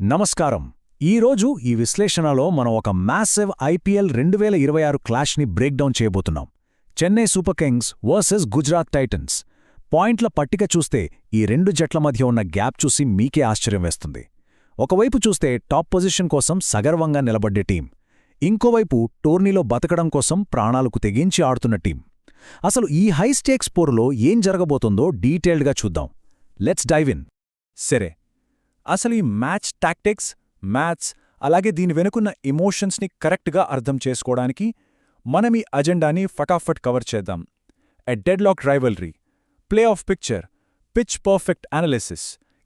నమస్కారం. ఈరోజు ఈ విశ్లేషణలో మనం ఒక మ్యాసివ్ ఐపీఎల్ 2026 క్లాష్ని బ్రేక్డౌన్ చేయబోతున్నాం. Chennai super Kings versus Gujarat Titans. పాయింట్ల పట్టిక చూస్తే ఈ రెండు జట్ల మధ్య ఉన్న గ్యాప్ చూసి మీకే ఆశ్చర్యం వేస్తుంది. ఒకవైపు చూస్తే టాప్ పొజిషన్ కోసం సగర్వంగా నిలబడ్డే టీం, ఇంకోవైపు టోర్నీలో బతకడం కోసం ప్రాణాలకు తెగించి ఆడుతున్న టీం. అసలు ఈ హై స్టేక్స్ పోరులో ఏం జరగబోతుందో డీటెయిల్డ్గా చూద్దాం. Let's dive in. సరే, అసలు ఈ మ్యాచ్ టాక్టిక్స్, మ్యాథ్స్, అలాగే దీని వెనుకున్న ఎమోషన్స్ని కరెక్ట్గా అర్థం చేసుకోవడానికి మనం ఈ అజెండాని ఫటాఫట్ కవర్ చేద్దాం. A deadlock rivalry, play off picture, pitch perfect analysis,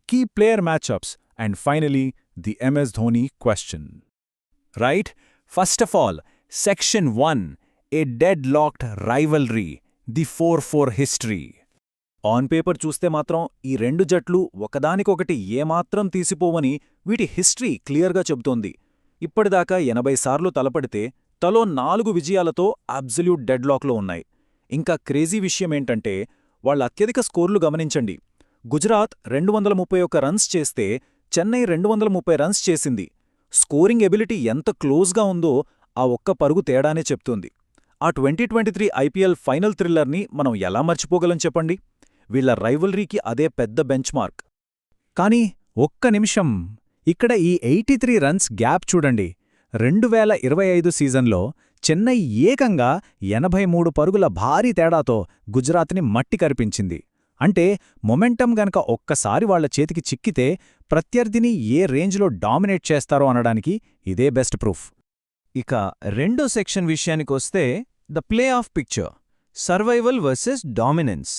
key player matchups, and finally the MS Dhoni question. Right, first of all section 1, a deadlocked rivalry, the 4-4 history. On paper చూస్తే మాత్రం ఈ రెండు జట్లు ఒకదానికొకటి ఏమాత్రం తీసిపోవని వీటి హిస్టరీ క్లియర్గా చెబుతోంది. ఇప్పటిదాకా 80 సార్లు తలపడితే తలో 4 విజయాలతో అబ్సల్యూట్ డెడ్లాక్లో ఉన్నాయి. ఇంకా క్రేజీ విషయమేంటంటే వాళ్ళ అత్యధిక స్కోర్లు గమనించండి. గుజరాత్ 231 రన్స్ చేస్తే చెన్నై 230 రన్స్ చేసింది. స్కోరింగ్ ఎబిలిటీ ఎంత క్లోజ్గా ఉందో ఆ ఒక్క పరుగు తేడానే చెప్తోంది. ఆ 2023 ఐపీఎల్ ఫైనల్ థ్రిల్లర్ని మనం ఎలా మర్చిపోగలం చెప్పండి? వీళ్ల రైవల్రీకి అదే పెద్ద బెంచ్ మార్క్. కానీ ఒక్క నిమిషం, ఇక్కడ ఈ 83 రన్స్ గ్యాప్ చూడండి. 2025 సీజన్లో చెన్నై ఏకంగా 83 పరుగుల భారీ తేడాతో గుజరాత్ని మట్టి కరిపించింది. అంటే మొమెంటం గనక ఒక్కసారి వాళ్ల చేతికి చిక్కితే ప్రత్యర్థిని ఏ రేంజ్లో డామినేట్ చేస్తారో అనడానికి ఇదే బెస్ట్ ప్రూఫ్. ఇక రెండో సెక్షన్ విషయానికొస్తే the play off picture, survival versus dominance.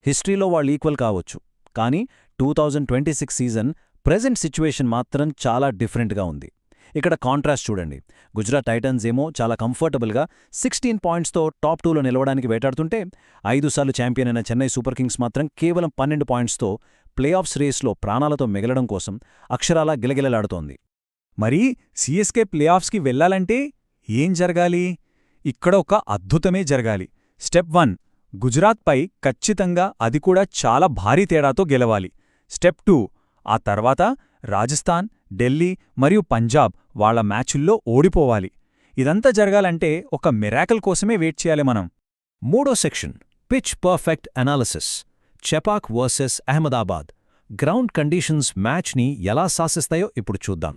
హిస్టరీలో వాళ్ళు ఈక్వల్ కావచ్చు, కానీ 2026 సీజన్ ప్రెజెంట్ సిచ్యువేషన్ మాత్రం చాలా డిఫరెంట్గా ఉంది. ఇక్కడ కాంట్రాస్ట్ చూడండి. గుజరాత్ టైటన్స్ ఏమో చాలా కంఫర్టబుల్గా 16 పాయింట్స్తో టాప్ 2లో నిలవడానికి వేటాడుతుంటే 5 సార్లు ఛాంపియన్ అయిన చెన్నై సూపర్ కింగ్స్ మాత్రం కేవలం 12 పాయింట్స్తో ప్లేఆఫ్స్ రేస్లో ప్రాణాలతో మిగలడం కోసం అక్షరాలా గిలగిలలాడుతోంది. మరి సిఎస్కే ప్లేఆఫ్స్కి వెళ్లాలంటే ఏం జరగాలి? ఇక్కడ ఒక అద్భుతమే జరగాలి. స్టెప్ 1, గుజరాత్పై ఖచ్చితంగా, అది కూడా చాలా భారీ తేడాతో గెలవాలి. స్టెప్ 2, ఆ తర్వాత రాజస్థాన్, ఢిల్లీ మరియు పంజాబ్ వాళ్ల మ్యాచుల్లో ఓడిపోవాలి. ఇదంతా జరగాలంటే ఒక మిరాకిల్ కోసమే వెయిట్ చేయాలి మనం. మూడో section, pitch perfect analysis, Chepauk versus Ahmedabad. Ground conditions మ్యాచ్ని ఎలా శాసిస్తాయో ఇప్పుడు చూద్దాం.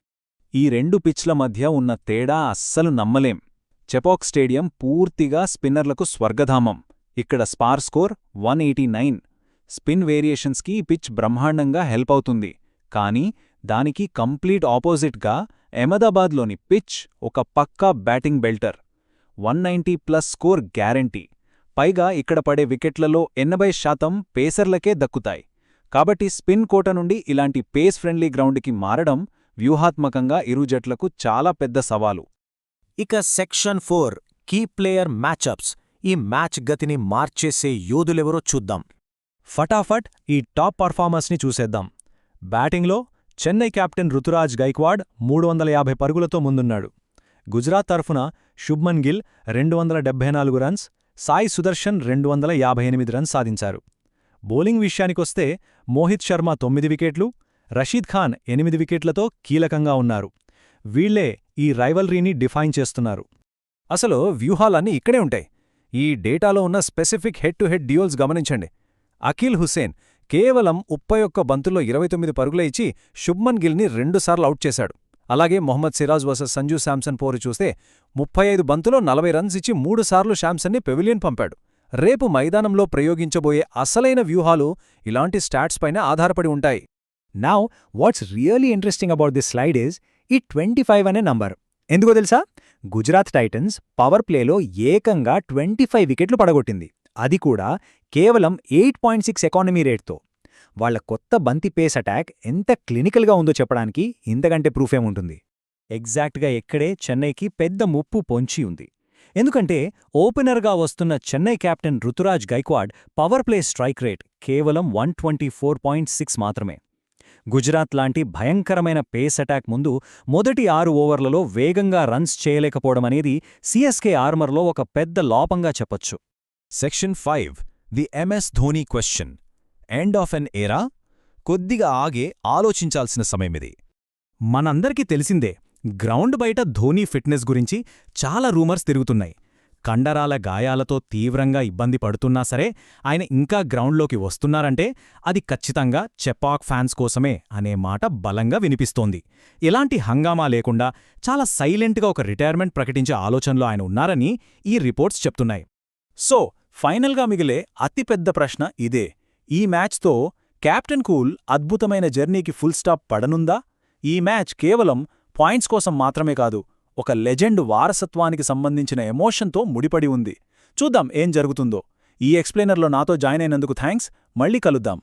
ఈ రెండు పిచ్ల మధ్య ఉన్న తేడా అస్సలు నమ్మలేం. చెపాక్ స్టేడియం పూర్తిగా స్పిన్నర్లకు స్వర్గధామం. ఇక్కడ స్పార్ స్కోర్ 189. స్పిన్ వేరియేషన్స్కి ఈ పిచ్ బ్రహ్మాండంగా హెల్ప్ అవుతుంది. కానీ దానికి కంప్లీట్ ఆపోజిట్గా అహ్మదాబాద్లోని పిచ్ ఒక పక్కా బ్యాటింగ్ బెల్టర్. 190+ score guarantee. పైగా ఇక్కడ పడే వికెట్లలో 80% పేసర్లకే దక్కుతాయి. కాబట్టి స్పిన్ కోట నుండి ఇలాంటి పేస్ ఫ్రెండ్లీ గ్రౌండ్కి మారడం వ్యూహాత్మకంగా ఇరు జట్లకు చాలా పెద్ద సవాలు. ఇక సెక్షన్ 4, కీ ప్లేయర్ మ్యాచ్అప్స్. ఈ మ్యాచ్ గతిని మార్చేసే యోధులెవరో చూద్దాం. ఫటాఫట్ ఈ టాప్ పర్ఫార్మర్స్ని చూసేద్దాం. బ్యాటింగ్లో చెన్నై కెప్టెన్ రుతురాజ్ గైక్వాడ్ 350 పరుగులతో ముందున్నాడు. గుజరాత్ తరఫున శుభ్మన్ గిల్ 274 రన్స్, సాయి సుదర్శన్ 258 రన్స్ సాధించారు. బౌలింగ్ విషయానికొస్తే మోహిత్ శర్మ 9 వికెట్లు, రషీద్ ఖాన్ 8 వికెట్లతో కీలకంగా ఉన్నారు. వీళ్లే ఈ రైవల్రీని డిఫైన్ చేస్తున్నారు. అసలు వ్యూహాలన్నీ ఇక్కడే ఉంటాయి. ఈ డేటాలో ఉన్న specific head to head duals గమనించండి. అఖిల్ హుసేన్ కేవలం 31 బంతుల్లో 29 పరుగులే ఇచ్చి శుభ్మన్ గిల్ని 2 సార్లు అవుట్ చేశాడు. అలాగే మొహమ్మద్ సిరాజ్ వర్సెస్ సంజూ శాంసన్ పోరు చూస్తే 35 బంతులో 40 రన్స్ ఇచ్చి 3 సార్లు శాంసన్ని పెవిలియన్ పంపాడు. రేపు మైదానంలో ప్రయోగించబోయే అసలైన వ్యూహాలు ఇలాంటి స్టాట్స్ పైన ఆధారపడి ఉంటాయి. Now what's really interesting about this slide is ఈ 25 అనే నంబర్. ఎందుకో తెలుసా? గుజరాత్ టైటన్స్ పవర్ ప్లేలో ఏకంగా 25 వికెట్లు పడగొట్టింది. అది కూడా కేవలం 8.6 ఎకానమీ రేట్తో. వాళ్ల కొత్త బంతి పేస్ అటాక్ ఎంత క్లినికల్గా ఉందో చెప్పడానికి ఇంతకంటే ప్రూఫేముంటుంది? ఎగ్జాక్ట్గా ఇక్కడే చెన్నైకి పెద్ద ముప్పు పొంచి ఉంది. ఎందుకంటే ఓపెనర్గా వస్తున్న Chennai captain Ruturaj Gaikwad power play strike rate కేవలం 124.6 మాత్రమే. గుజరాత్ లాంటి భయంకరమైన పేస్ అటాక్ ముందు మొదటి 6 ఓవర్లలో వేగంగా రన్స్ చేయలేకపోవడమనేది సిఎస్కే ఆర్మర్లో ఒక పెద్ద లోపంగా చెప్పొచ్చు. Section 5, the MS Dhoni question. End of an era? కొద్దిగా ఆగే ఆలోచించాల్సిన సమయమిది. మనందరికీ తెలిసిందే, గ్రౌండ్ బయట ధోనీ ఫిట్నెస్ గురించి చాలా రూమర్స్ తిరుగుతున్నాయి. కండరాల గాయాలతో తీవ్రంగా ఇబ్బంది పడుతున్నా సరే ఆయన ఇంకా గ్రౌండ్లోకి వస్తున్నారంటే అది ఖచ్చితంగా చెపాక్ ఫ్యాన్స్ కోసమే అనే మాట బలంగా వినిపిస్తోంది. ఎలాంటి హంగామా లేకుండా చాలా సైలెంట్గా ఒక రిటైర్మెంట్ ప్రకటించే ఆలోచనలో ఆయన ఉన్నారని ఈ రిపోర్ట్స్ చెప్తున్నాయి. సో ఫైనల్గా మిగిలే అతిపెద్ద ప్రశ్న ఇదే: ఈ మ్యాచ్తో కెప్టెన్ కూల్ అద్భుతమైన జర్నీకి ఫుల్ స్టాప్ పడనుందా? ఈ మ్యాచ్ కేవలం పాయింట్స్ కోసం మాత్రమే కాదు, ఒక లెజెండ్ వారసత్వానికి సంబంధించిన ఎమోషన్తో ముడిపడి ఉంది. చూద్దాం ఏం జరుగుతుందో. ఈ ఎక్స్ప్లెయినర్లో నాతో జాయిన్ అయినందుకు థ్యాంక్స్. మళ్ళీ కలుద్దాం.